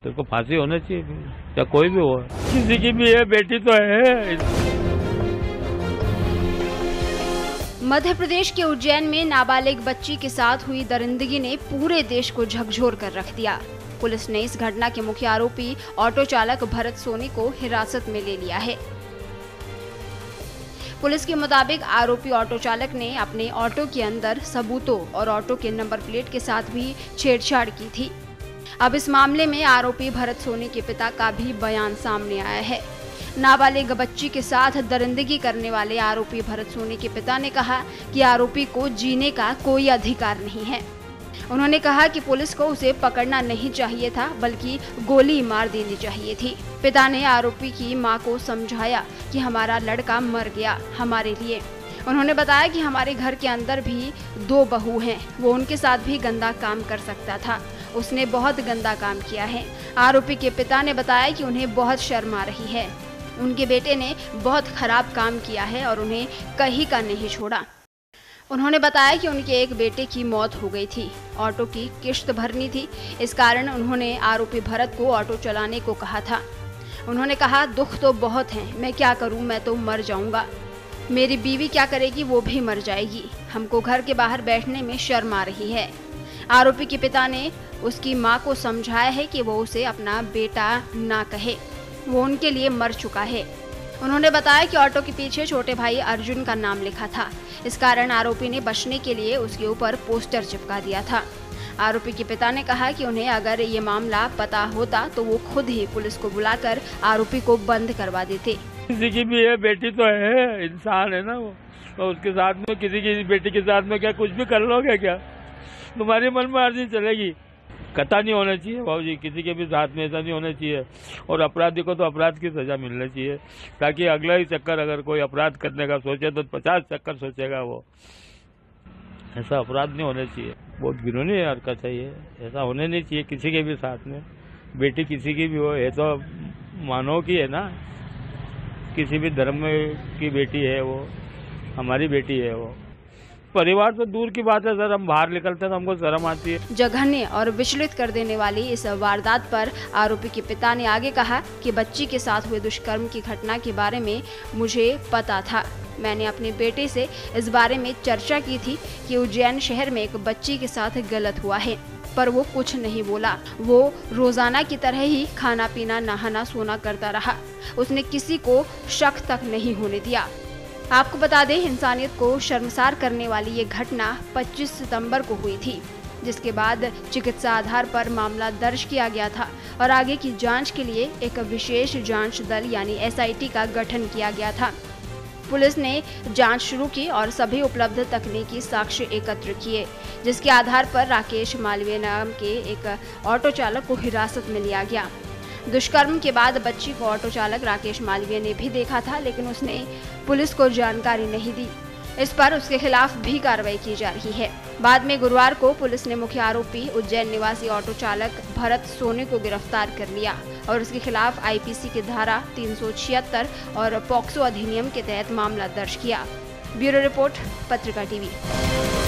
तो उसको फांसी होना चाहिए, या कोई भी हो, किसी की भी है, बेटी तो है। मध्य प्रदेश के उज्जैन में नाबालिग बच्ची के साथ हुई दरिंदगी ने पूरे देश को झकझोर कर रख दिया। पुलिस ने इस घटना के मुख्य आरोपी ऑटो चालक भरत सोनी को हिरासत में ले लिया है। पुलिस के मुताबिक आरोपी ऑटो चालक ने अपने ऑटो के अंदर सबूतों और ऑटो के नंबर प्लेट के साथ भी छेड़छाड़ की थी। अब इस मामले में आरोपी भरत सोनी के पिता का भी बयान सामने आया है। नाबालिग बच्ची के साथ दरिंदगी करने वाले आरोपी भरत सोनी के पिता ने कहा कि आरोपी को जीने का कोई अधिकार नहीं है। उन्होंने कहा कि पुलिस को उसे पकड़ना नहीं चाहिए था, बल्कि गोली मार देनी चाहिए थी। पिता ने आरोपी की मां को समझाया कि हमारा लड़का मर गया हमारे लिए। उन्होंने बताया कि हमारे घर के अंदर भी 2 बहू हैं, वो उनके साथ भी गंदा काम कर सकता था, उसने बहुत गंदा काम किया है। आरोपी के पिता ने बताया कि उन्हें बहुत शर्म आ रही है, उनके बेटे ने बहुत खराब काम किया है और उन्हें कहीं का नहीं छोड़ा। उन्होंने बताया कि उनके एक बेटे की मौत हो गई थी, ऑटो की किश्त भरनी थी, इस कारण उन्होंने आरोपी भरत को ऑटो चलाने को कहा था। उन्होंने कहा, दुख तो बहुत है, मैं क्या करूं, मैं तो मर जाऊंगा, मेरी बीवी क्या करेगी, वो भी मर जाएगी, हमको घर के बाहर बैठने में शर्म आ रही है। आरोपी के पिता ने उसकी मां को समझाया है कि वो उसे अपना बेटा ना कहे, वो उनके लिए मर चुका है। उन्होंने बताया कि ऑटो के पीछे छोटे भाई अर्जुन का नाम लिखा था, इस कारण आरोपी ने बचने के लिए उसके ऊपर पोस्टर चिपका दिया था। आरोपी के पिता ने कहा कि उन्हें अगर ये मामला पता होता तो वो खुद ही पुलिस को बुलाकर आरोपी को बंद करवा देते। किसी की भी है, बेटी तो है, इंसान है ना वो, तो उसके साथ में किसी की बेटी के साथ में क्या कुछ भी कर लोगे क्या? तुम्हारी मन में अर्जी चलेगी। कथा नहीं होना चाहिए बाबूजी, किसी के भी साथ में ऐसा नहीं होना चाहिए। और अपराधी को तो अपराध की सजा मिलनी चाहिए, ताकि अगला ही चक्कर अगर कोई अपराध करने का सोचे तो 50 चक्कर सोचेगा वो। ऐसा अपराध नहीं होना चाहिए, बहुत घिनौनी हरकत है ये, ऐसा होने नहीं चाहिए किसी के भी साथ में। बेटी किसी की भी हो, ये तो मानव की है ना, किसी भी धर्म की बेटी है वो, हमारी बेटी है वो। परिवार तो दूर की बात है सर, हम बाहर निकलते हैं तो हमको शर्म आती है। जघन्य और विचलित कर देने वाली इस वारदात पर आरोपी के पिता ने आगे कहा कि बच्ची के साथ हुए दुष्कर्म की घटना के बारे में मुझे पता था। मैंने अपने बेटे से इस बारे में चर्चा की थी कि उज्जैन शहर में एक बच्ची के साथ गलत हुआ है, पर वो कुछ नहीं बोला। वो रोजाना की तरह ही खाना पीना नहाना सोना करता रहा, उसने किसी को शक तक नहीं होने दिया। आपको बता दें, इंसानियत को शर्मसार करने वाली ये घटना 25 सितंबर को हुई थी, जिसके बाद चिकित्सा आधार पर मामला दर्ज किया गया था और आगे की जांच के लिए एक विशेष जांच दल यानी SIT का गठन किया गया था। पुलिस ने जांच शुरू की और सभी उपलब्ध तकनीकी साक्ष्य एकत्र किए, जिसके आधार पर राकेश मालवीय नाम के एक ऑटो चालक को हिरासत में लिया गया। दुष्कर्म के बाद बच्ची को ऑटो चालक राकेश मालवीय ने भी देखा था, लेकिन उसने पुलिस को जानकारी नहीं दी। इस पर उसके खिलाफ भी कार्रवाई की जा रही है। बाद में गुरुवार को पुलिस ने मुख्य आरोपी उज्जैन निवासी ऑटो चालक भरत सोनी को गिरफ्तार कर लिया और उसके खिलाफ IPC की धारा 376 और पॉक्सो अधिनियम के तहत मामला दर्ज किया। ब्यूरो रिपोर्ट, पत्रिका TV।